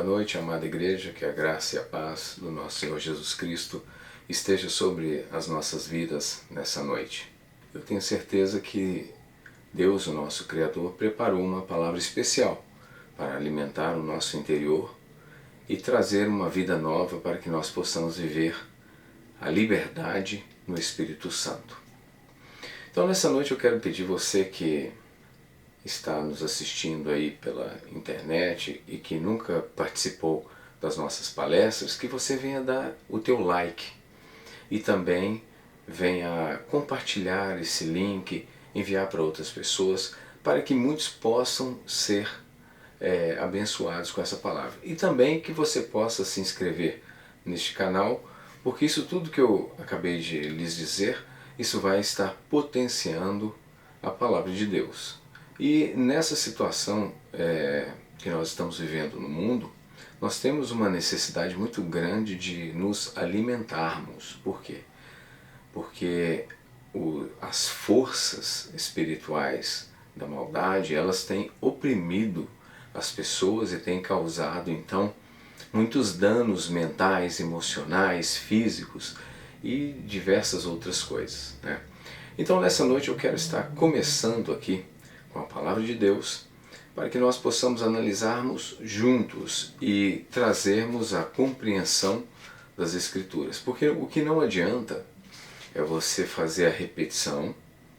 noite, amada igreja, que a graça e a paz do nosso Senhor Jesus Cristo esteja sobre as nossas vidas nessa noite. Eu tenho certeza que Deus, o nosso Criador, preparou uma palavra especial para alimentar o nosso interior e trazer uma vida nova para que nós possamos viver a liberdade no Espírito Santo. Então nessa noite eu quero pedir você que está nos assistindo aí pela internet e que nunca participou das nossas palestras, que você venha dar o teu like e também venha compartilhar esse link, enviar para outras pessoas, para que muitos possam ser abençoados com essa palavra. E também que você possa se inscrever neste canal, porque isso tudo que eu acabei de lhes dizer, isso vai estar potenciando a palavra de Deus. E nessa situação que nós estamos vivendo no mundo, nós temos uma necessidade muito grande de nos alimentarmos. Por quê? Porque as forças espirituais da maldade, elas têm oprimido as pessoas e têm causado, então, muitos danos mentais, emocionais, físicos e diversas outras coisas, né? Então, nessa noite eu quero estar começando aqui com a palavra de Deus, para que nós possamos analisarmos juntos e trazermos a compreensão das Escrituras. Porque o que não adianta é você fazer a repetição,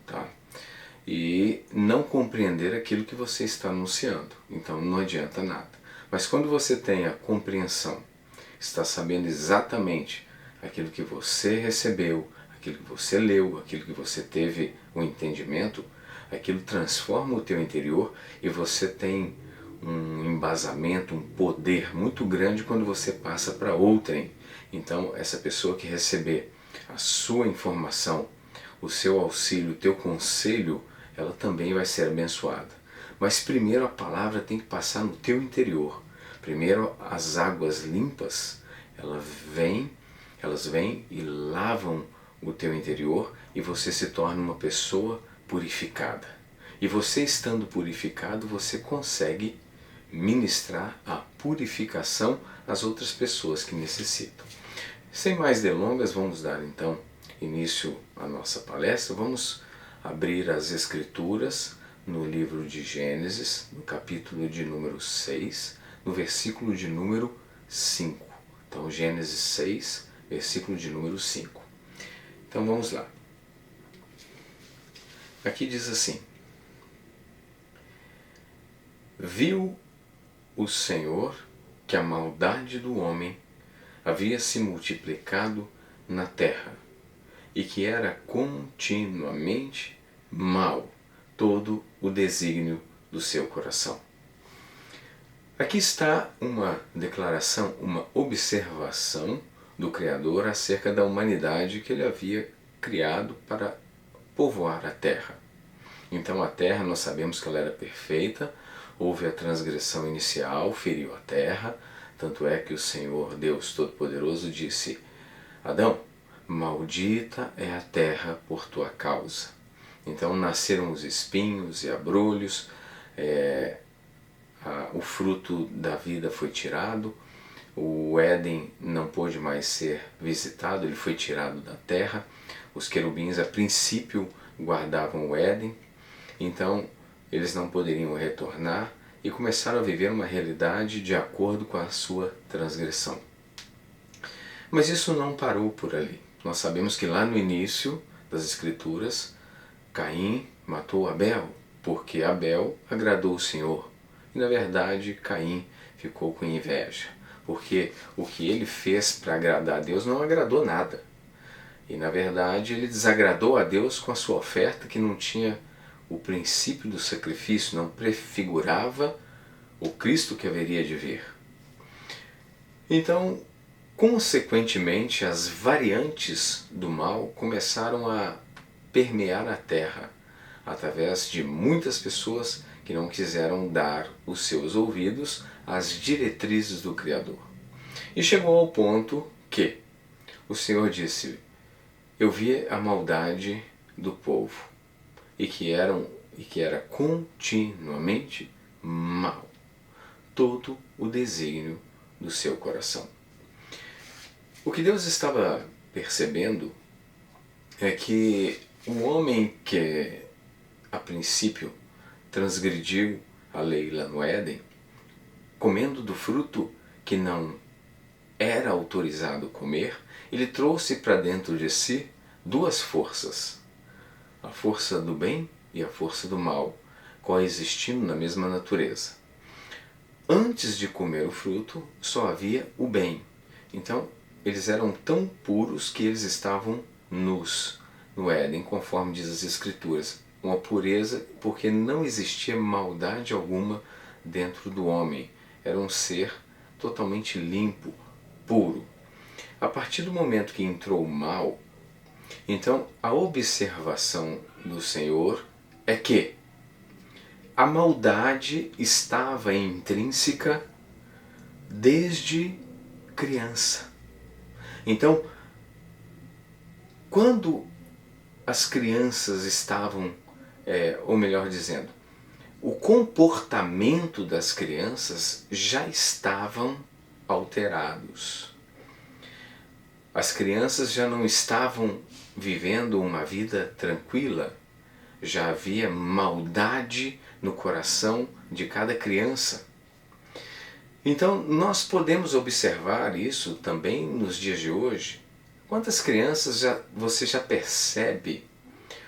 tá? E não compreender aquilo que você está anunciando. Então não adianta nada. Mas quando você tem a compreensão, está sabendo exatamente aquilo que você recebeu, aquilo que você leu, aquilo que você teve o entendimento, aquilo transforma o teu interior e você tem um embasamento, um poder muito grande quando você passa para outrem. Então essa pessoa que receber a sua informação, o seu auxílio, o teu conselho, ela também vai ser abençoada. Mas primeiro a palavra tem que passar no teu interior. Primeiro as águas limpas, elas vêm e lavam o teu interior e você se torna uma pessoa purificada. E você estando purificado, você consegue ministrar a purificação às outras pessoas que necessitam. Sem mais delongas, vamos dar então início à nossa palestra. Vamos abrir as Escrituras no livro de Gênesis, no capítulo de número 6, no versículo de número 5. Então, Gênesis 6, versículo de número 5. Então vamos lá. Aqui diz assim: Viu o Senhor que a maldade do homem havia se multiplicado na terra, e que era continuamente mau todo o desígnio do seu coração. Aqui está uma declaração, uma observação do Criador acerca da humanidade que ele havia criado para povoar a terra. Então a terra, nós sabemos que ela era perfeita, houve a transgressão inicial, feriu a terra, tanto é que o Senhor Deus Todo-Poderoso disse: Adão, maldita é a terra por tua causa. Então nasceram os espinhos e abrolhos, o fruto da vida foi tirado, o Éden não pôde mais ser visitado, ele foi tirado da terra. Os querubins a princípio guardavam o Éden, então eles não poderiam retornar e começaram a viver uma realidade de acordo com a sua transgressão. Mas isso não parou por ali. Nós sabemos que lá no início das Escrituras, Caim matou Abel, porque Abel agradou o Senhor. E na verdade Caim ficou com inveja, porque o que ele fez para agradar a Deus não agradou nada. E na verdade ele desagradou a Deus com a sua oferta, que não tinha o princípio do sacrifício, não prefigurava o Cristo que haveria de vir. Então, consequentemente, as variantes do mal começaram a permear a terra, através de muitas pessoas que não quiseram dar os seus ouvidos às diretrizes do Criador. E chegou ao ponto que o Senhor disse: eu vi a maldade do povo, e que era continuamente mau todo o desígnio do seu coração. O que Deus estava percebendo é que o homem que a princípio transgrediu a lei lá no Éden, comendo do fruto que não era autorizado comer, ele trouxe para dentro de si duas forças, a força do bem e a força do mal, coexistindo na mesma natureza. Antes de comer o fruto, só havia o bem. Então, eles eram tão puros que eles estavam nus no Éden, conforme diz as Escrituras. Uma pureza porque não existia maldade alguma dentro do homem. Era um ser totalmente limpo, puro. A partir do momento que entrou o mal, então a observação do Senhor é que a maldade estava intrínseca desde criança. Então, quando as crianças estavam, ou melhor dizendo, o comportamento das crianças já estavam alterados. As crianças já não estavam vivendo uma vida tranquila, já havia maldade no coração de cada criança. Então nós podemos observar isso também nos dias de hoje. Quantas crianças você já percebe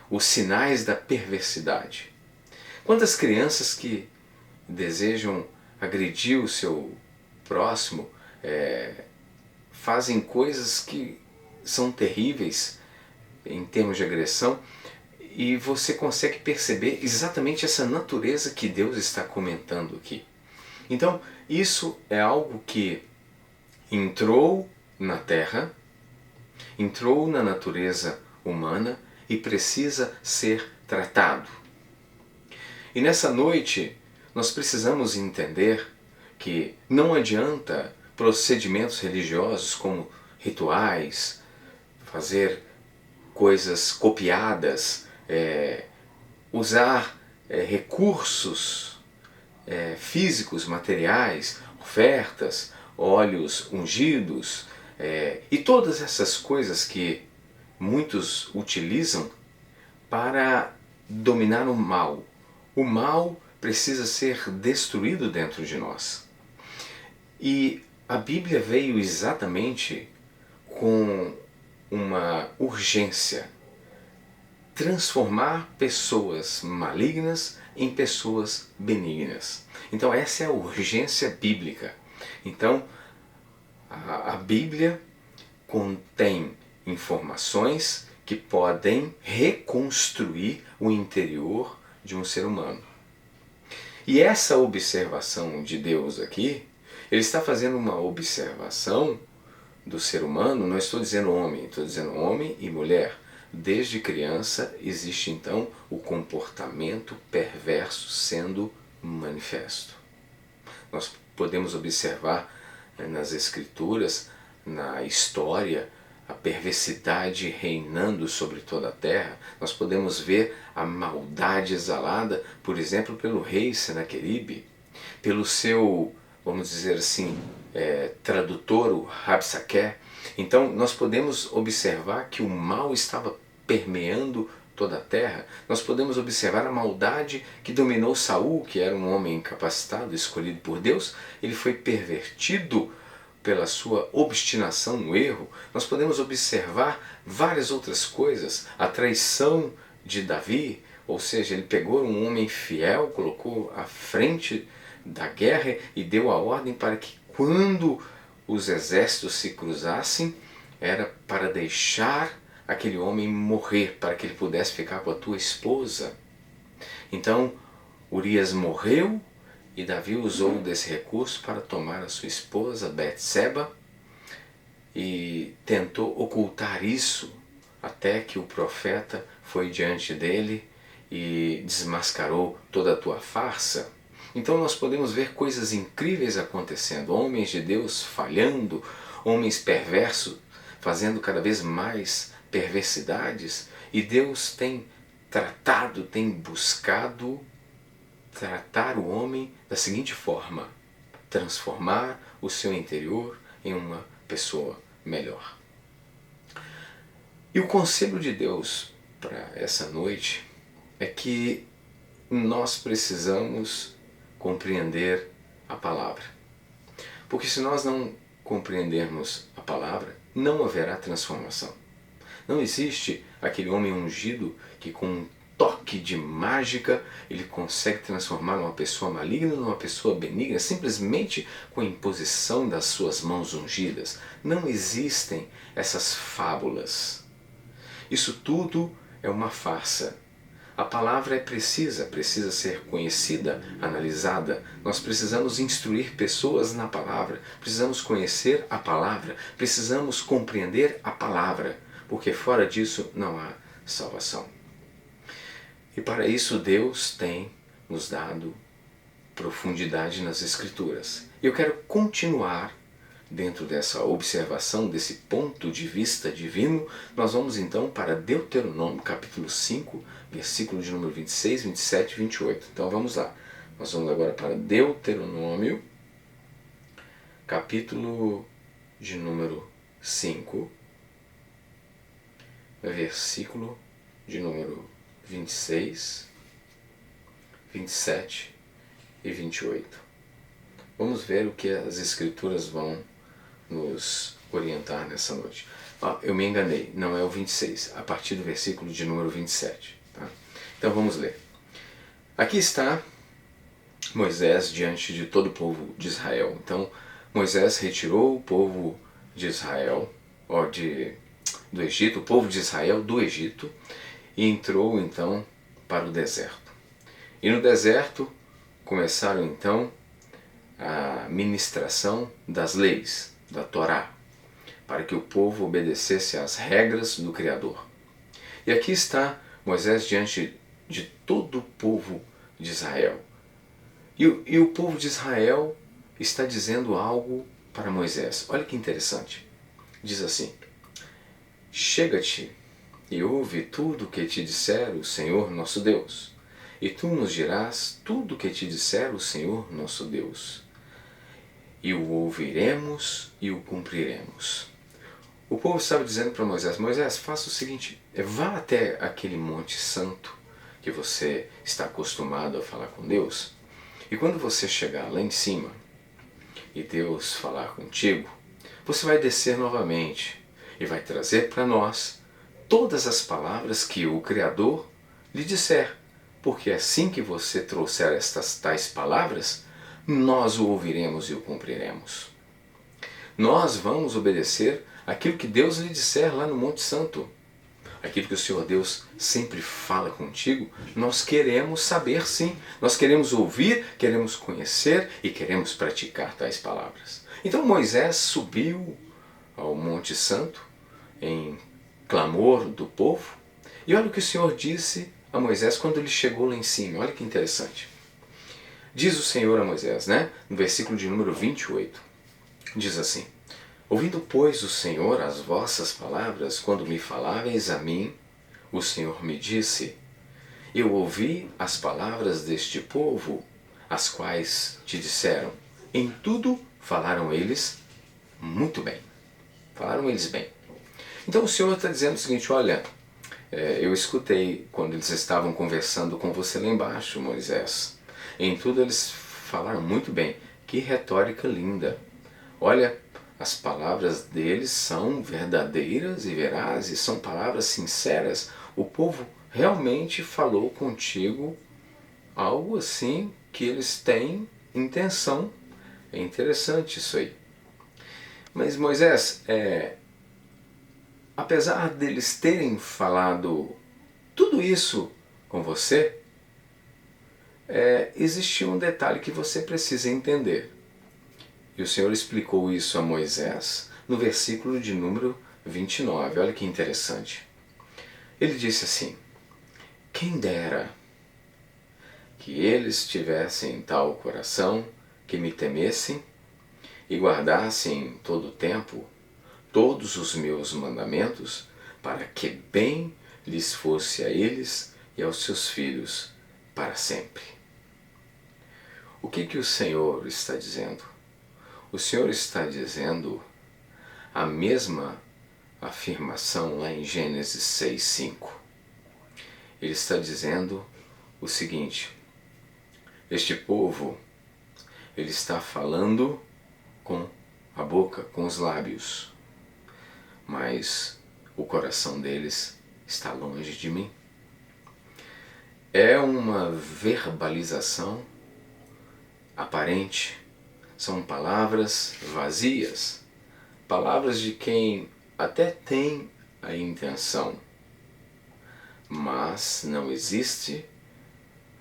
os sinais da perversidade? Quantas crianças que desejam agredir o seu próximo, fazem coisas que são terríveis em termos de agressão, e você consegue perceber exatamente essa natureza que Deus está comentando aqui. Então, isso é algo que entrou na terra, entrou na natureza humana e precisa ser tratado. E nessa noite, nós precisamos entender que não adianta procedimentos religiosos como rituais, fazer coisas copiadas, usar recursos físicos, materiais, ofertas, óleos ungidos, e todas essas coisas que muitos utilizam para dominar o mal. O mal precisa ser destruído dentro de nós. E a Bíblia veio exatamente com uma urgência: transformar pessoas malignas em pessoas benignas. Então essa é a urgência bíblica. Então a Bíblia contém informações que podem reconstruir o interior de um ser humano. E essa observação de Deus aqui, ele está fazendo uma observação do ser humano. Não estou dizendo homem, estou dizendo homem e mulher. Desde criança existe então o comportamento perverso sendo manifesto. Nós podemos observar nas Escrituras, na história, a perversidade reinando sobre toda a terra. Nós podemos ver a maldade exalada, por exemplo, pelo rei Senaqueribe, pelo seu, vamos dizer assim, tradutor, o Rabsaqué. Então nós podemos observar que o mal estava permeando toda a terra. Nós podemos observar a maldade que dominou Saul, que era um homem incapacitado, escolhido por Deus. Ele foi pervertido pela sua obstinação no erro. Nós podemos observar várias outras coisas. A traição de Davi, ou seja, ele pegou um homem fiel, colocou à frente da guerra e deu a ordem para que quando os exércitos se cruzassem, era para deixar aquele homem morrer, para que ele pudesse ficar com a tua esposa. Então Urias morreu e Davi usou desse recurso para tomar a sua esposa Betseba e tentou ocultar isso até que o profeta foi diante dele e desmascarou toda a tua farsa. Então nós podemos ver coisas incríveis acontecendo, homens de Deus falhando, homens perversos fazendo cada vez mais perversidades, e Deus tem tratado, tem buscado tratar o homem da seguinte forma: transformar o seu interior em uma pessoa melhor. E o conselho de Deus para essa noite é que nós precisamos compreender a palavra. Porque se nós não compreendermos a palavra, não haverá transformação. Não existe aquele homem ungido que com um toque de mágica ele consegue transformar uma pessoa maligna numa pessoa benigna simplesmente com a imposição das suas mãos ungidas. Não existem essas fábulas. Isso tudo é uma farsa. A palavra é precisa ser conhecida, analisada. Nós precisamos instruir pessoas na palavra, precisamos conhecer a palavra, precisamos compreender a palavra, porque fora disso não há salvação. E para isso Deus tem nos dado profundidade nas Escrituras. E eu quero continuar dentro dessa observação, desse ponto de vista divino. Nós vamos então para Deuteronômio, capítulo 5, versículo de número 26, 27 e 28. Então vamos lá. Nós vamos agora para Deuteronômio, capítulo de número 5, versículo de número 26, 27 e 28. Vamos ver o que as Escrituras vão nos orientar nessa noite. Eu me enganei, não é o 26, a partir do versículo de número 27. Tá? Então vamos ler. Aqui está Moisés diante de todo o povo de Israel. Então Moisés retirou o povo de Israel, do Egito, o povo de Israel do Egito, e entrou então para o deserto. E no deserto começaram então a ministração das leis, da Torá, para que o povo obedecesse às regras do Criador. E aqui está Moisés diante de todo o povo de Israel. E o povo de Israel está dizendo algo para Moisés. Olha que interessante. Diz assim: chega-te e ouve tudo o que te disser o Senhor nosso Deus, e tu nos dirás tudo o que te disser o Senhor nosso Deus, e o ouviremos e o cumpriremos. O povo estava dizendo para Moisés: Moisés, faça o seguinte, vá até aquele monte santo que você está acostumado a falar com Deus, e quando você chegar lá em cima e Deus falar contigo, você vai descer novamente e vai trazer para nós todas as palavras que o Criador lhe disser, porque assim que você trouxer estas tais palavras, nós o ouviremos e o cumpriremos. Nós vamos obedecer aquilo que Deus lhe disser lá no Monte Santo. Aquilo que o Senhor Deus sempre fala contigo, nós queremos saber sim. Nós queremos ouvir, queremos conhecer e queremos praticar tais palavras. Então Moisés subiu ao Monte Santo em clamor do povo. E olha o que o Senhor disse a Moisés quando ele chegou lá em cima. Olha que interessante. Diz o Senhor a Moisés, no versículo de número 28, diz assim: ouvindo, pois, o Senhor as vossas palavras, quando me faláveis a mim, o Senhor me disse: eu ouvi as palavras deste povo, as quais te disseram. Em tudo falaram eles muito bem. Falaram eles bem. Então o Senhor está dizendo o seguinte: olha, eu escutei quando eles estavam conversando com você lá embaixo, Moisés. Em tudo eles falaram muito bem. Que retórica linda. Olha, as palavras deles são verdadeiras e verazes, são palavras sinceras. O povo realmente falou contigo algo assim que eles têm intenção. É interessante isso aí. Mas Moisés, apesar deles terem falado tudo isso com você, existe um detalhe que você precisa entender. E o Senhor explicou isso a Moisés no versículo de número 29. Olha que interessante. Ele disse assim: quem dera que eles tivessem tal coração que me temessem e guardassem em todo o tempo todos os meus mandamentos, para que bem lhes fosse a eles e aos seus filhos para sempre. O que o Senhor está dizendo? O Senhor está dizendo a mesma afirmação lá em Gênesis 6:5. Ele está dizendo o seguinte: este povo, ele está falando com a boca, com os lábios, mas o coração deles está longe de mim. É uma verbalização aparente, são palavras vazias, palavras de quem até tem a intenção, mas não existe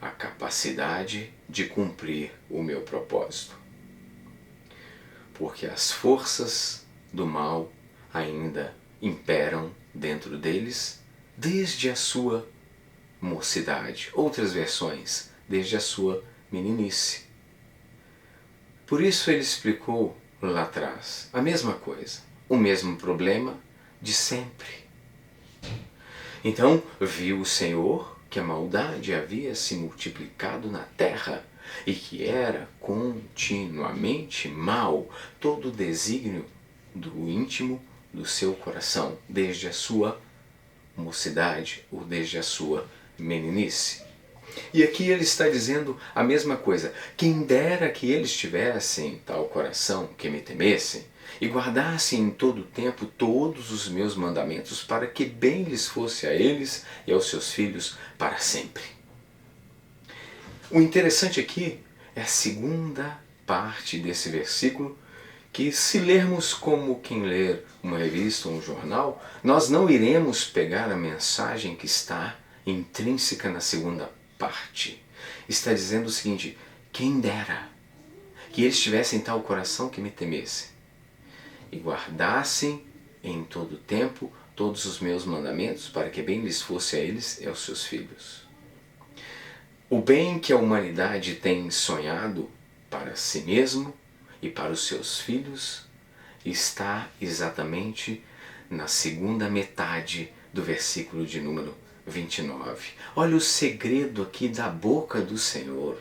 a capacidade de cumprir o meu propósito. Porque as forças do mal ainda imperam dentro deles desde a sua mocidade. Outras versões, desde a sua meninice. Por isso ele explicou lá atrás a mesma coisa, o mesmo problema de sempre. Então viu o Senhor que a maldade havia se multiplicado na terra e que era continuamente mal todo o desígnio do íntimo do seu coração, desde a sua mocidade ou desde a sua meninice. E aqui ele está dizendo a mesma coisa. Quem dera que eles tivessem tal coração, que me temessem, e guardassem em todo o tempo todos os meus mandamentos, para que bem lhes fosse a eles e aos seus filhos para sempre. O interessante aqui é a segunda parte desse versículo, que se lermos como quem ler uma revista ou um jornal, nós não iremos pegar a mensagem que está intrínseca na segunda parte. Está dizendo o seguinte: quem dera que eles tivessem tal coração que me temessem e guardassem em todo o tempo todos os meus mandamentos, para que bem lhes fosse a eles e aos seus filhos. O bem que a humanidade tem sonhado para si mesmo e para os seus filhos está exatamente na segunda metade do versículo de número 29. Olha o segredo aqui da boca do Senhor.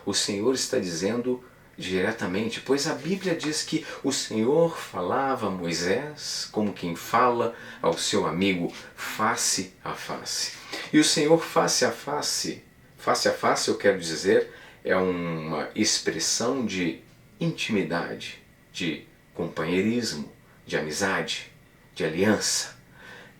O Senhor está dizendo diretamente, pois a Bíblia diz que o Senhor falava a Moisés como quem fala ao seu amigo face a face. E o Senhor face a face eu quero dizer, é uma expressão de intimidade, de companheirismo, de amizade, de aliança.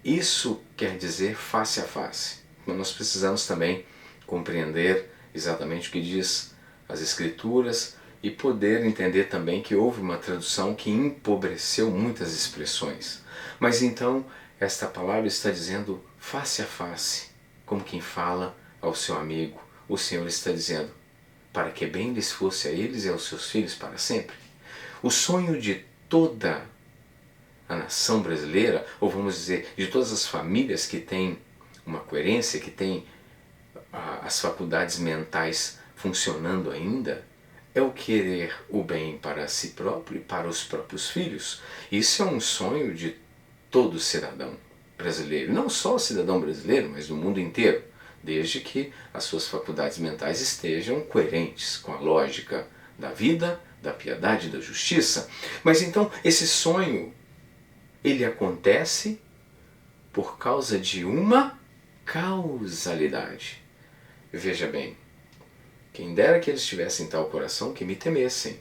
Isso quer dizer face a face. Mas nós precisamos também compreender exatamente o que diz as Escrituras e poder entender também que houve uma tradução que empobreceu muitas expressões. Mas então esta palavra está dizendo face a face, como quem fala ao seu amigo. O Senhor está dizendo, para que bem lhes fosse a eles e aos seus filhos para sempre. O sonho de toda a nação brasileira, ou vamos dizer, de todas as famílias que têm uma coerência, que têm as faculdades mentais funcionando ainda, é o querer o bem para si próprio e para os próprios filhos. Isso é um sonho de todo cidadão brasileiro, não só o cidadão brasileiro, mas do mundo inteiro, desde que as suas faculdades mentais estejam coerentes com a lógica da vida, da piedade e da justiça. Mas então esse sonho, ele acontece por causa de uma causalidade. Veja bem, quem dera que eles tivessem tal coração que me temessem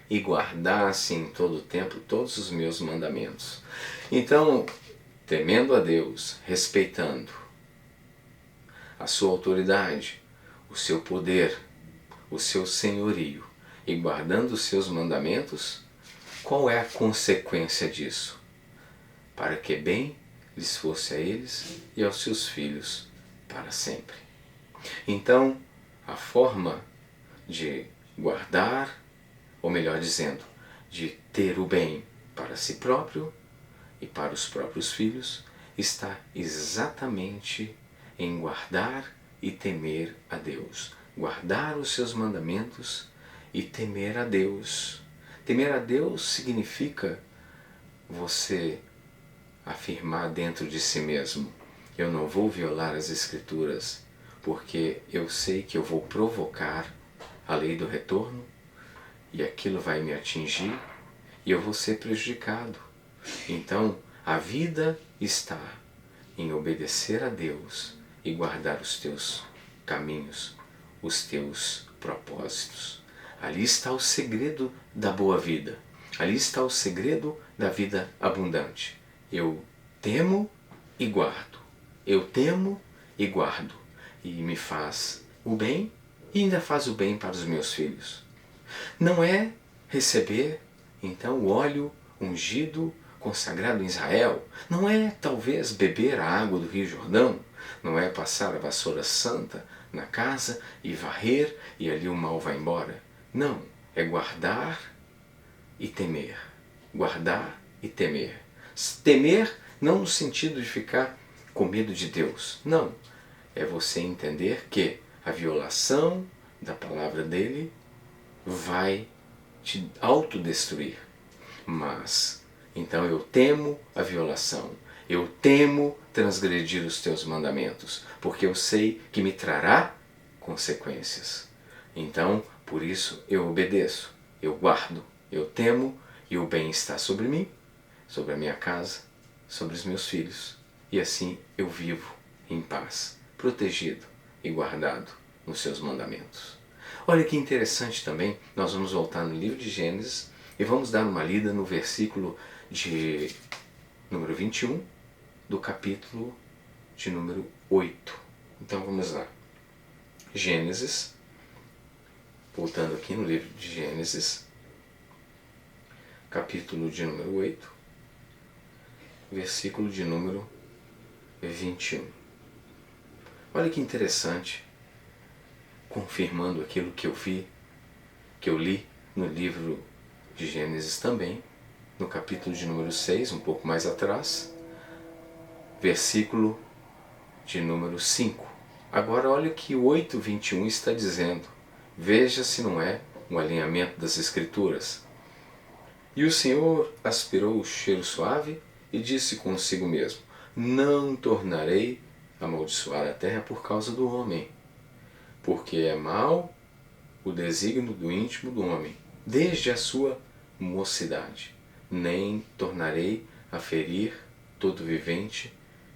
e guardassem em todo o tempo todos os meus mandamentos. Então, temendo a Deus, respeitando a sua autoridade, o seu poder, o seu senhorio e guardando os seus mandamentos, qual é a consequência disso? Para que bem lhes fosse a eles e aos seus filhos para sempre. Então, a forma de guardar, ou melhor dizendo, de ter o bem para si próprio e para os próprios filhos, está exatamente em guardar e temer a Deus. Guardar os seus mandamentos e temer a Deus. Temer a Deus significa você afirmar dentro de si mesmo: eu não vou violar as Escrituras, porque eu sei que eu vou provocar a lei do retorno e aquilo vai me atingir e eu vou ser prejudicado. Então, a vida está em obedecer a Deus e guardar os teus caminhos, os teus propósitos. Ali está o segredo da boa vida. Ali está o segredo da vida abundante. Eu temo e guardo. Eu temo e guardo. E me faz o bem e ainda faz o bem para os meus filhos. Não é receber, então, o óleo ungido, consagrado em Israel. Não é, talvez, beber a água do Rio Jordão. Não é passar a vassoura santa na casa e varrer e ali o mal vai embora. Não, é guardar e temer. Guardar e temer. Temer não no sentido de ficar com medo de Deus. Não. É você entender que a violação da palavra dele vai te autodestruir. Mas, então eu temo a violação. Eu temo transgredir os teus mandamentos, porque eu sei que me trará consequências. Então, por isso eu obedeço, eu guardo, eu temo e o bem está sobre mim, sobre a minha casa, sobre os meus filhos. E assim eu vivo em paz, protegido e guardado nos seus mandamentos. Olha que interessante também, nós vamos voltar no livro de Gênesis e vamos dar uma lida no versículo de número 21 do capítulo de número 8. Então vamos lá. Gênesis, voltando aqui no livro de Gênesis, capítulo de número 8, versículo de número 21. Olha que interessante, confirmando aquilo que eu vi, que eu li no livro de Gênesis também, no capítulo de número 6, um pouco mais atrás, versículo de número 5. Agora olha o que o 8:21 está dizendo. Veja se não é um alinhamento das Escrituras. E o Senhor aspirou o cheiro suave e disse consigo mesmo: não tornarei a amaldiçoar a terra por causa do homem, porque é mau o desígnio do íntimo do homem, desde a sua mocidade. Nem tornarei a ferir todo vivente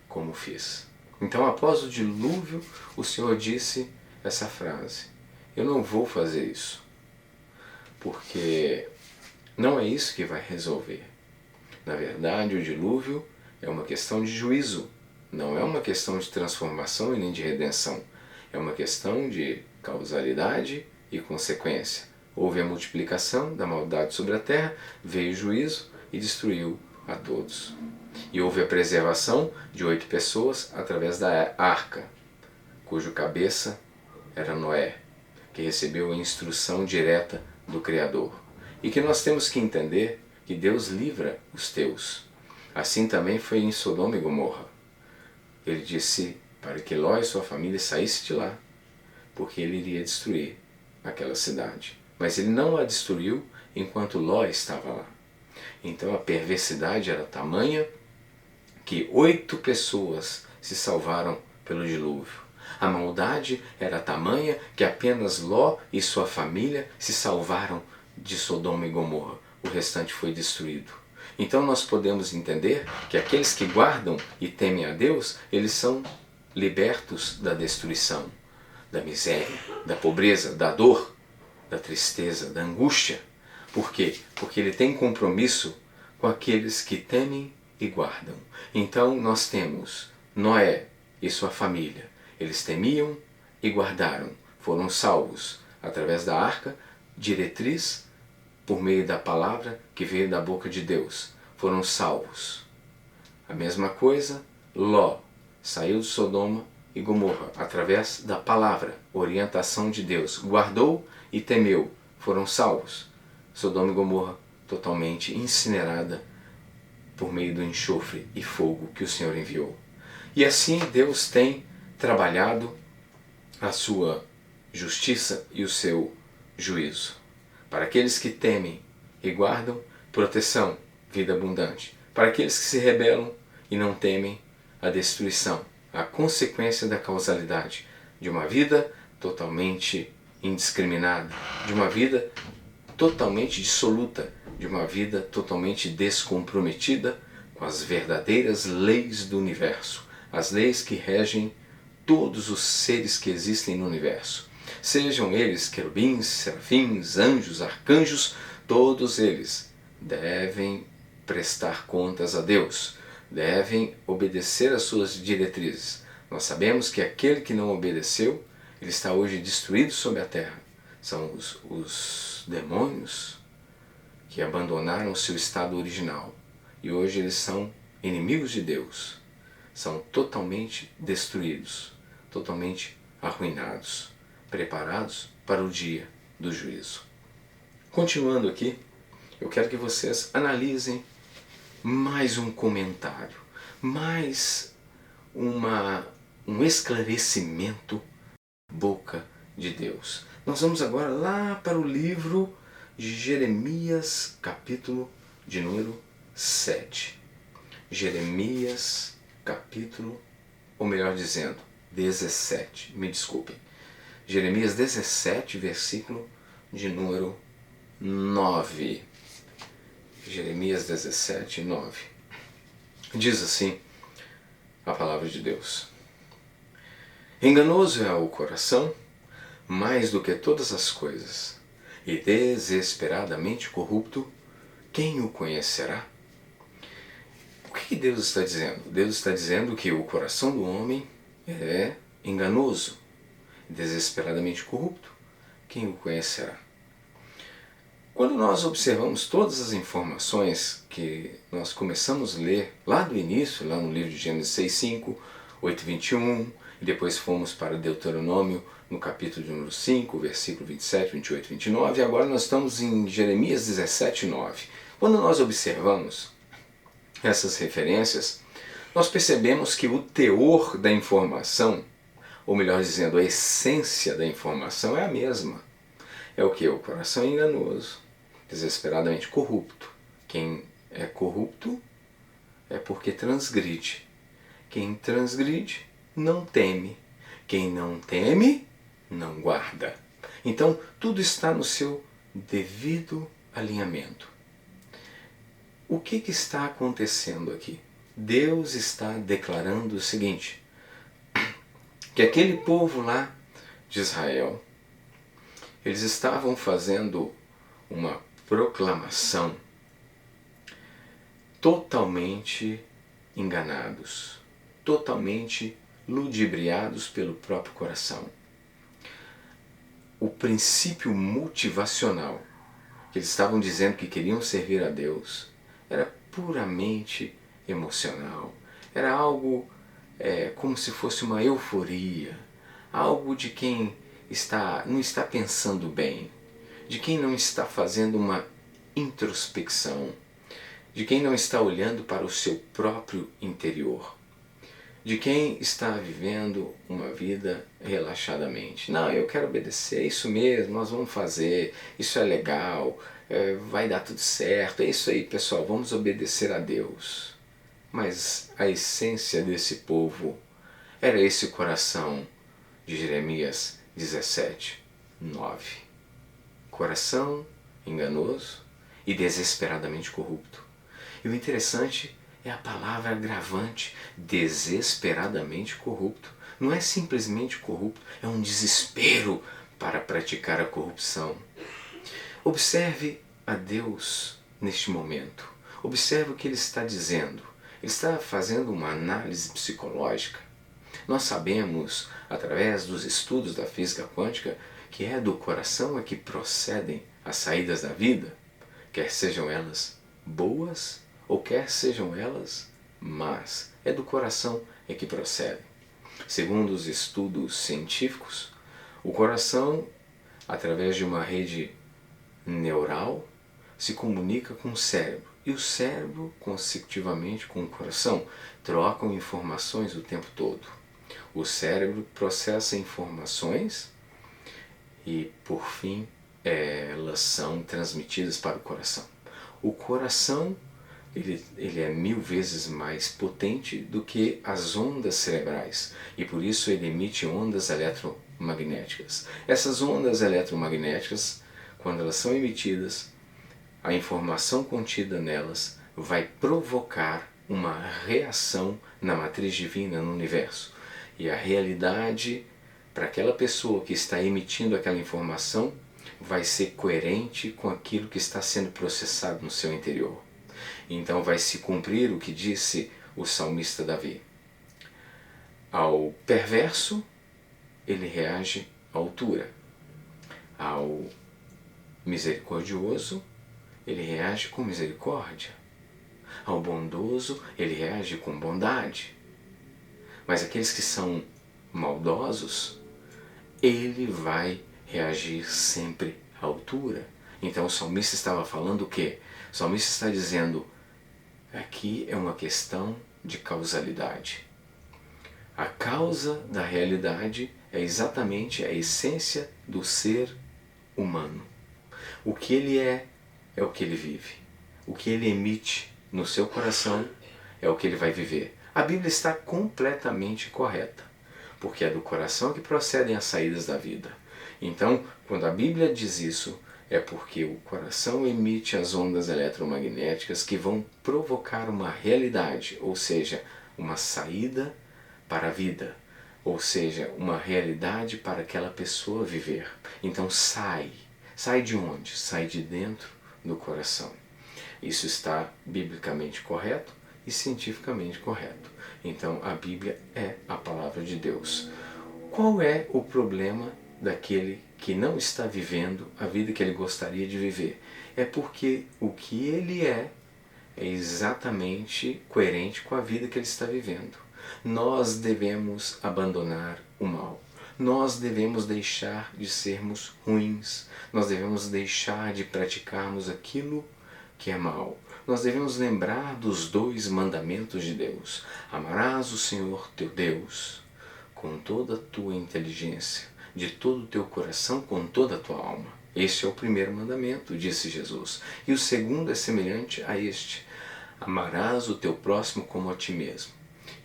como fiz. Então, após o dilúvio, o Senhor disse essa frase: eu não vou fazer isso, porque não é isso que vai resolver. Na verdade, o dilúvio é uma questão de juízo, não é uma questão de transformação e nem de redenção. É uma questão de causalidade e consequência. Houve a multiplicação da maldade sobre a terra, veio o juízo e destruiu a todos. E houve a preservação de 8 pessoas através da arca, cujo cabeça era Noé, que recebeu a instrução direta do Criador. E que nós temos que entender que Deus livra os teus. Assim também foi em Sodoma e Gomorra. Ele disse para que Ló e sua família saíssem de lá, porque ele iria destruir aquela cidade. Mas ele não a destruiu enquanto Ló estava lá. Então a perversidade era tamanha que 8 pessoas se salvaram pelo dilúvio. A maldade era tamanha que apenas Ló e sua família se salvaram de Sodoma e Gomorra. O restante foi destruído. Então nós podemos entender que aqueles que guardam e temem a Deus, eles são libertos da destruição, da miséria, da pobreza, da dor, da tristeza, da angústia. Por quê? Porque ele tem compromisso com aqueles que temem e guardam. Então nós temos Noé e sua família. Eles temiam e guardaram. Foram salvos através da arca, diretriz, por meio da palavra que veio da boca de Deus. Foram salvos. A mesma coisa, Ló saiu de Sodoma e Gomorra através da palavra, orientação de Deus. Guardou e temeu. Foram salvos. Sodoma e Gomorra totalmente incinerada por meio do enxofre e fogo que o Senhor enviou. E assim Deus tem trabalhado a sua justiça e o seu juízo. Para aqueles que temem e guardam, proteção, vida abundante. Para aqueles que se rebelam e não temem, a destruição, a consequência da causalidade de uma vida totalmente indiscriminada, de uma vida totalmente dissoluta, de uma vida totalmente descomprometida com as verdadeiras leis do universo, as leis que regem todos os seres que existem no universo. Sejam eles querubins, serafins, anjos, arcanjos, todos eles devem prestar contas a Deus, devem obedecer às suas diretrizes. Nós sabemos que aquele que não obedeceu, ele está hoje destruído sobre a terra. São os demônios que abandonaram o seu estado original e hoje eles são inimigos de Deus, são totalmente destruídos, totalmente arruinados, preparados para o dia do juízo. Continuando aqui, eu quero que vocês analisem mais um comentário, mais um esclarecimento da boca de Deus. Nós vamos agora lá para o livro de Jeremias, capítulo de número 7. Jeremias, capítulo, ou melhor dizendo, 17, me desculpem. Jeremias 17, versículo de número 9. Jeremias 17, 9. Diz assim a palavra de Deus: enganoso é o coração mais do que todas as coisas, e desesperadamente corrupto, quem o conhecerá? O que Deus está dizendo? Deus está dizendo que o coração do homem é enganoso, desesperadamente corrupto, quem o conhecerá? Quando nós observamos todas as informações que nós começamos a ler lá do início, lá no livro de Gênesis 6:5, 8:21, e depois fomos para Deuteronômio no capítulo de número 5, versículo 27, 28, 29, e agora nós estamos em Jeremias 17, 9. Quando nós observamos essas referências, nós percebemos que o teor da informação, ou melhor dizendo, a essência da informação é a mesma. É o que? O coração enganoso, desesperadamente corrupto. Quem é corrupto é porque transgride. Quem transgride não teme. Quem não teme, não guarda. Então, tudo está no seu devido alinhamento. O que está acontecendo aqui? Deus está declarando o seguinte, que aquele povo lá de Israel, eles estavam fazendo uma proclamação totalmente enganados, totalmente ludibriados pelo próprio coração. O princípio motivacional que eles estavam dizendo que queriam servir a Deus era puramente emocional, era algo como se fosse uma euforia, algo de quem não está pensando bem, de quem não está fazendo uma introspecção, de quem não está olhando para o seu próprio interior, de quem está vivendo uma vida relaxadamente. Não, eu quero obedecer, é isso mesmo, nós vamos fazer, isso é legal, vai dar tudo certo, é isso aí pessoal, vamos obedecer a Deus. Mas a essência desse povo era esse coração de Jeremias 17, 9. Coração enganoso e desesperadamente corrupto. E o interessante é a palavra agravante, desesperadamente corrupto. Não é simplesmente corrupto, é um desespero para praticar a corrupção. Observe a Deus neste momento. Observe o que Ele está dizendo. Ele está fazendo uma análise psicológica. Nós sabemos, através dos estudos da física quântica, que é do coração que procedem as saídas da vida, quer sejam elas boas ou quer sejam elas más. É do coração que procedem. Segundo os estudos científicos, o coração, através de uma rede neural, se comunica com o cérebro. E o cérebro, consecutivamente com o coração, trocam informações o tempo todo. O cérebro processa informações e, por fim, elas são transmitidas para o coração. O coração ele é 1000 vezes mais potente do que as ondas cerebrais e por isso ele emite ondas eletromagnéticas. Essas ondas eletromagnéticas quando elas são emitidas, a informação contida nelas vai provocar uma reação na matriz divina no universo. E a realidade para aquela pessoa que está emitindo aquela informação vai ser coerente com aquilo que está sendo processado no seu interior. Então vai se cumprir o que disse o salmista Davi. Ao perverso, ele reage à altura. Ao misericordioso, ele reage com misericórdia. Ao bondoso, ele reage com bondade. Mas aqueles que são maldosos, ele vai reagir sempre à altura. Então o salmista estava falando o quê? O salmista está dizendo, aqui é uma questão de causalidade. A causa da realidade é exatamente a essência do ser humano. O que ele é o que ele vive. O que ele emite no seu coração é o que ele vai viver. A Bíblia está completamente correta, porque é do coração que procedem as saídas da vida. Então, quando a Bíblia diz isso, é porque o coração emite as ondas eletromagnéticas que vão provocar uma realidade, ou seja, uma saída para a vida, ou seja, uma realidade para aquela pessoa viver. Então sai de onde? Sai de dentro do coração. Isso está biblicamente correto e cientificamente correto. Então a Bíblia é a palavra de Deus. Qual é o problema daquele que não está vivendo a vida que ele gostaria de viver? É porque o que ele é exatamente coerente com a vida que ele está vivendo. Nós devemos abandonar o mal. Nós devemos deixar de sermos ruins. Nós devemos deixar de praticarmos aquilo que é mal. Nós devemos lembrar dos 2 mandamentos de Deus. Amarás o Senhor teu Deus com toda a tua inteligência, de todo o teu coração, com toda a tua alma. Este é o primeiro mandamento, disse Jesus. E o segundo é semelhante a este. Amarás o teu próximo como a ti mesmo.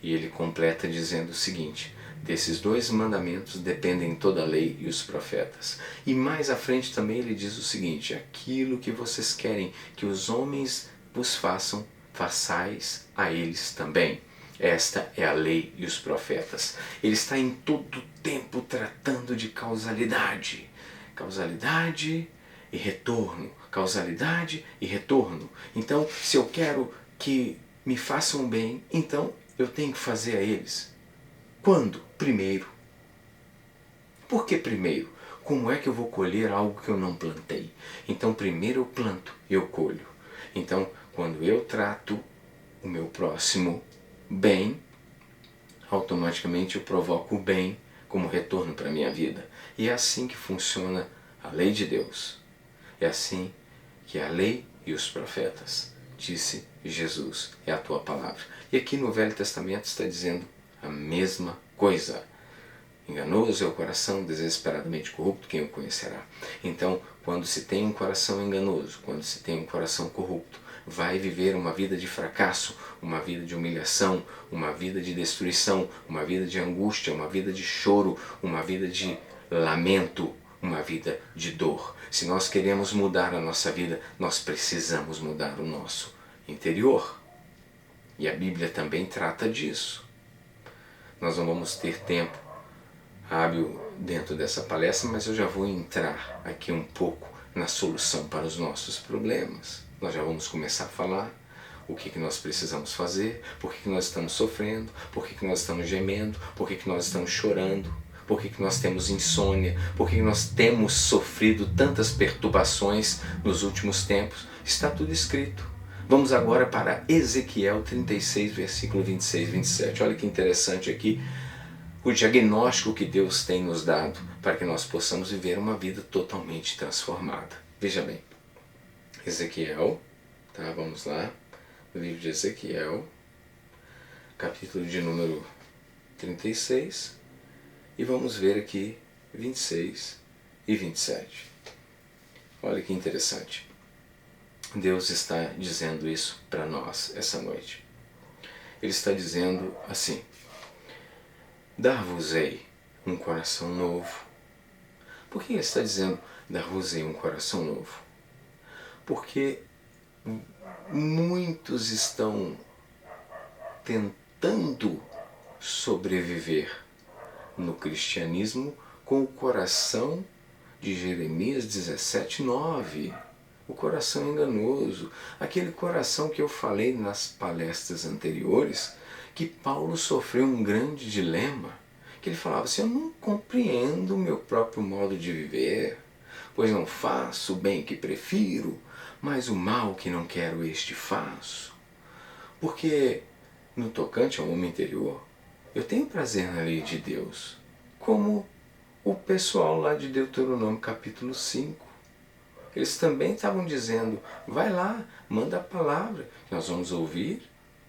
E ele completa dizendo o seguinte, desses 2 mandamentos dependem toda a lei e os profetas. E mais à frente também ele diz o seguinte, aquilo que vocês querem que os homens vos façam, façais a eles também. Esta é a lei e os profetas. Ele está em todo tempo tratando de causalidade. Causalidade e retorno. Causalidade e retorno. Então, se eu quero que me façam bem, então eu tenho que fazer a eles. Quando? Primeiro. Por que primeiro? Como é que eu vou colher algo que eu não plantei? Então primeiro eu planto e eu colho. Então quando eu trato o meu próximo bem, automaticamente eu provoco o bem como retorno para a minha vida. E é assim que funciona a lei de Deus. É assim que a lei e os profetas, disse Jesus, é a tua palavra. E aqui no Velho Testamento está dizendo a mesma coisa. Enganoso é o coração, desesperadamente corrupto, quem o conhecerá? Então, quando se tem um coração enganoso, quando se tem um coração corrupto, vai viver uma vida de fracasso, uma vida de humilhação, uma vida de destruição, uma vida de angústia, uma vida de choro, uma vida de lamento, uma vida de dor. Se nós queremos mudar a nossa vida, nós precisamos mudar o nosso interior. E a Bíblia também trata disso. Nós não vamos ter tempo hábil dentro dessa palestra, mas eu já vou entrar aqui um pouco na solução para os nossos problemas. Nós já vamos começar a falar o que nós precisamos fazer, por que nós estamos sofrendo, por que nós estamos gemendo, por que nós estamos chorando, por que nós temos insônia, por que nós temos sofrido tantas perturbações nos últimos tempos. Está tudo escrito. Vamos agora para Ezequiel 36, versículo 26 e 27. Olha que interessante aqui o diagnóstico que Deus tem nos dado para que nós possamos viver uma vida totalmente transformada. Veja bem, Ezequiel, tá? Vamos lá, no livro de Ezequiel, capítulo de número 36, e vamos ver aqui 26 e 27. Olha que interessante. Deus está dizendo isso para nós essa noite. Ele está dizendo assim: dar-vos-ei um coração novo, Por que ele está dizendo, dar-vos-ei um coração novo? Porque muitos estão tentando sobreviver no cristianismo com o coração de Jeremias 17:9. O coração enganoso, aquele coração que eu falei nas palestras anteriores, que Paulo sofreu um grande dilema, que ele falava assim, eu não compreendo o meu próprio modo de viver, pois não faço o bem que prefiro, mas o mal que não quero este faço. Porque no tocante ao homem interior, eu tenho prazer na lei de Deus, como o pessoal lá de Deuteronômio capítulo 5. Eles também estavam dizendo, vai lá, manda a palavra, que nós vamos ouvir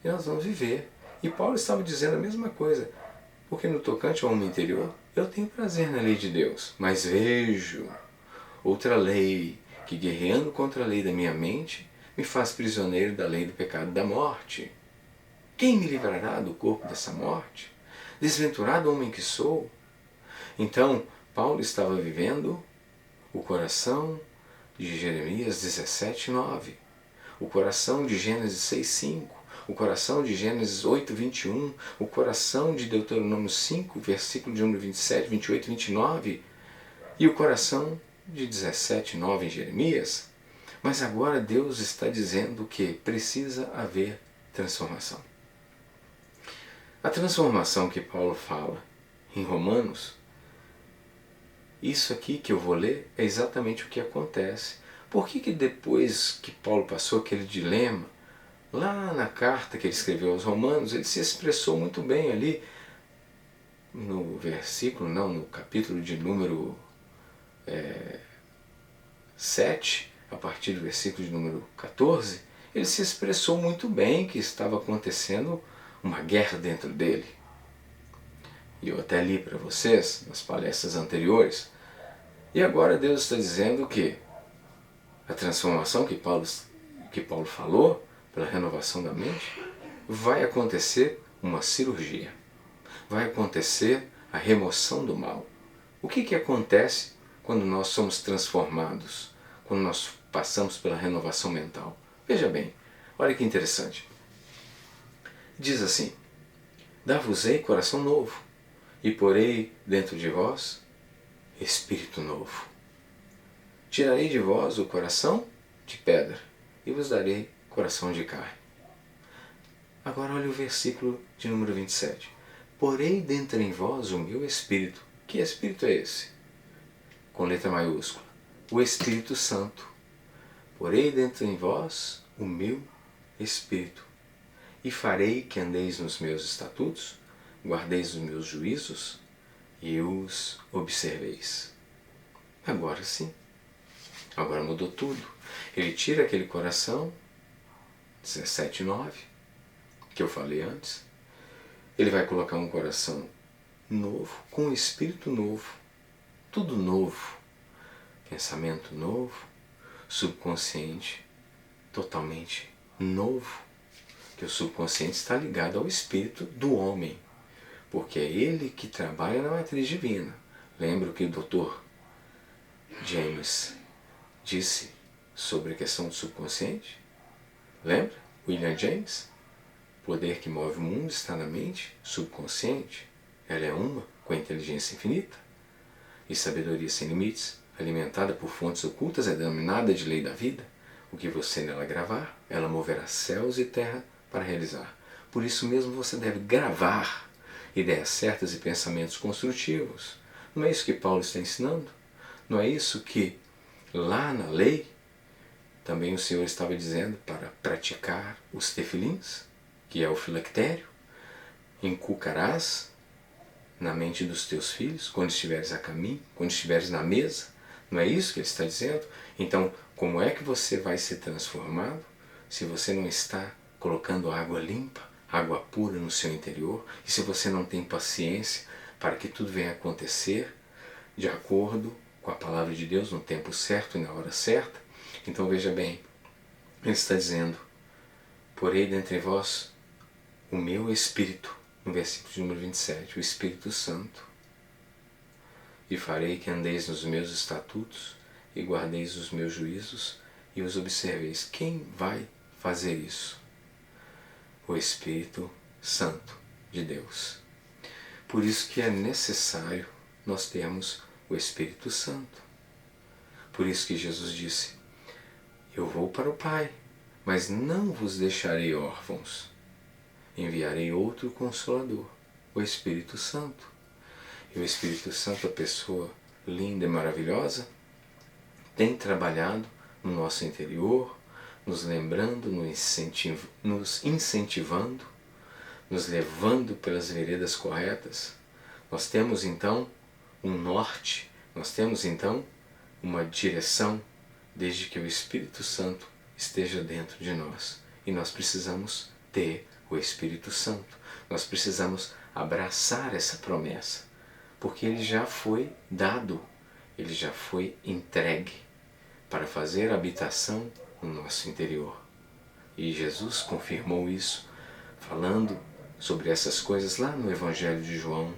e nós vamos viver. E Paulo estava dizendo a mesma coisa, porque no tocante ao homem interior, eu tenho prazer na lei de Deus, mas vejo outra lei que, guerreando contra a lei da minha mente, me faz prisioneiro da lei do pecado e da morte. Quem me livrará do corpo dessa morte? Desventurado homem que sou. Então, Paulo estava vivendo o coração de Jeremias 17:9, o coração de Gênesis 6:5, o coração de Gênesis 8:21, o coração de Deuteronômio 5, versículo de número 27, 28 e 29, e o coração de 17:9 em Jeremias. Mas agora Deus está dizendo que precisa haver transformação. A transformação que Paulo fala em Romanos, isso aqui que eu vou ler é exatamente o que acontece. Por que depois que Paulo passou aquele dilema, lá na carta que ele escreveu aos Romanos, ele se expressou muito bem ali, no versículo, não, no capítulo de número 7, a partir do versículo de número 14, ele se expressou muito bem que estava acontecendo uma guerra dentro dele. E eu até li para vocês nas palestras anteriores. E agora Deus está dizendo que a transformação que Paulo falou, pela renovação da mente, vai acontecer uma cirurgia. Vai acontecer a remoção do mal. O que acontece quando nós somos transformados? Quando nós passamos pela renovação mental? Veja bem, olha que interessante. Diz assim, dar-vos-ei coração novo, e porei dentro de vós espírito novo. Tirarei de vós o coração de pedra, e vos darei coração de carne. Agora olha o versículo de número 27. Porei dentro em vós o meu espírito. Que espírito é esse? Com letra maiúscula. O Espírito Santo. Porei dentro em vós o meu espírito. E farei que andeis nos meus estatutos, guardeis os meus juízos e os observeis. Agora sim. Agora mudou tudo. Ele tira aquele coração, 17:9, que eu falei antes. Ele vai colocar um coração novo, com um espírito novo. Tudo novo. Pensamento novo, subconsciente totalmente novo. Que o subconsciente está ligado ao espírito do homem, porque é ele que trabalha na matriz divina. Lembra o que o Dr. James disse sobre a questão do subconsciente? Lembra? William James? O poder que move o mundo está na mente subconsciente. Ela é uma com a inteligência infinita. E sabedoria sem limites, alimentada por fontes ocultas, é denominada de lei da vida. O que você nela gravar, ela moverá céus e terra para realizar. Por isso mesmo você deve gravar ideias certas e pensamentos construtivos. Não é isso que Paulo está ensinando? Não é isso que lá na lei também o Senhor estava dizendo para praticar os tefilins, que é o filactério? Inculcarás na mente dos teus filhos, quando estiveres a caminho, quando estiveres na mesa. Não é isso que ele está dizendo? Então, como é que você vai ser transformado se você não está colocando água limpa, água pura no seu interior, e se você não tem paciência para que tudo venha acontecer de acordo com a palavra de Deus no tempo certo e na hora certa? Então veja bem, ele está dizendo, porei dentre vós o meu Espírito, no versículo de número 27, o Espírito Santo. e farei que andeis nos meus estatutos e guardeis os meus juízos e os observeis. Quem vai fazer isso? O Espírito Santo de Deus. Por isso que é necessário nós termos o Espírito Santo. Por isso que Jesus disse: eu vou para o Pai, mas não vos deixarei órfãos. Enviarei outro Consolador, o Espírito Santo. E o Espírito Santo, a pessoa linda e maravilhosa, tem trabalhado no nosso interior, nos lembrando, nos incentivando, nos levando pelas veredas corretas. Nós temos então um norte, nós temos então uma direção, desde que o Espírito Santo esteja dentro de nós. E nós precisamos ter o Espírito Santo. Nós precisamos abraçar essa promessa, porque ele já foi dado, ele já foi entregue para fazer habitação no nosso interior. E Jesus confirmou isso, falando sobre essas coisas lá no Evangelho de João.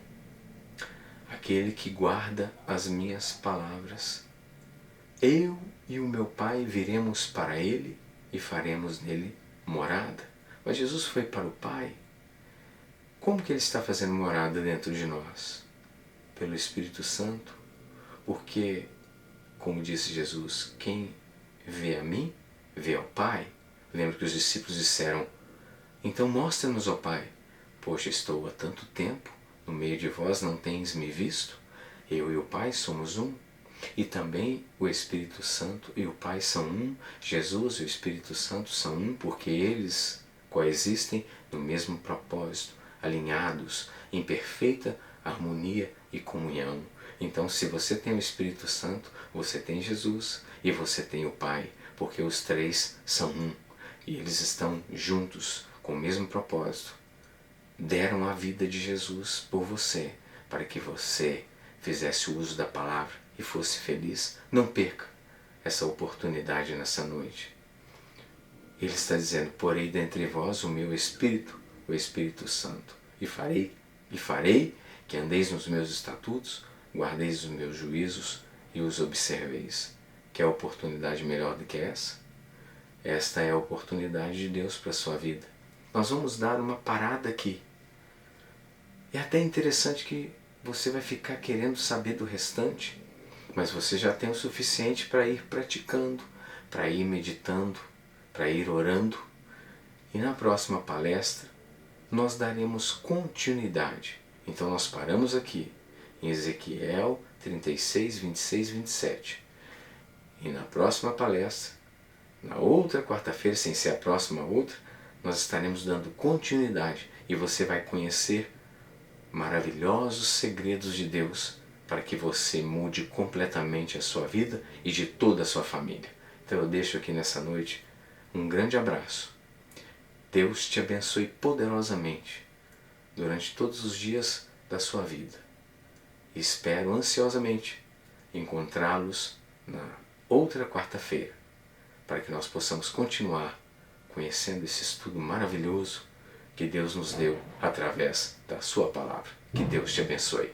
Aquele que guarda as minhas palavras, eu e o meu Pai viremos para ele e faremos nele morada. Mas Jesus foi para o Pai. Como que ele está fazendo morada dentro de nós? Pelo Espírito Santo. Porque, como disse Jesus, quem vê a mim, vê ao Pai. Lembra que os discípulos disseram: então mostra-nos ao Pai. Poxa, estou há tanto tempo no meio de vós, não tens me visto? Eu e o Pai somos um. E também o Espírito Santo e o Pai são um. Jesus e o Espírito Santo são um, porque eles coexistem no mesmo propósito, alinhados em perfeita harmonia e comunhão. Então, se você tem o Espírito Santo, você tem Jesus e você tem o Pai, porque os três são um. E eles estão juntos com o mesmo propósito. Deram a vida de Jesus por você, para que você fizesse o uso da palavra e fosse feliz. Não perca essa oportunidade nessa noite. Ele está dizendo: porei dentre vós o meu Espírito, o Espírito Santo, e farei que andeis nos meus estatutos, guardeis os meus juízos e os observeis. Quer oportunidade melhor do que essa? Esta é a oportunidade de Deus para a sua vida. Nós vamos dar uma parada aqui. É até interessante que você vai ficar querendo saber do restante, mas você já tem o suficiente para ir praticando, para ir meditando, para ir orando. E na próxima palestra nós daremos continuidade. Então nós paramos aqui em Ezequiel 36, 26, 27. E na próxima palestra, na outra quarta-feira, sem ser a próxima outra, nós estaremos dando continuidade e você vai conhecer maravilhosos segredos de Deus para que você mude completamente a sua vida e de toda a sua família. Então eu deixo aqui nessa noite um grande abraço. Deus te abençoe poderosamente durante todos os dias da sua vida. Espero ansiosamente encontrá-los na outra quarta-feira, para que nós possamos continuar conhecendo esse estudo maravilhoso que Deus nos deu através da sua palavra. Que Deus te abençoe.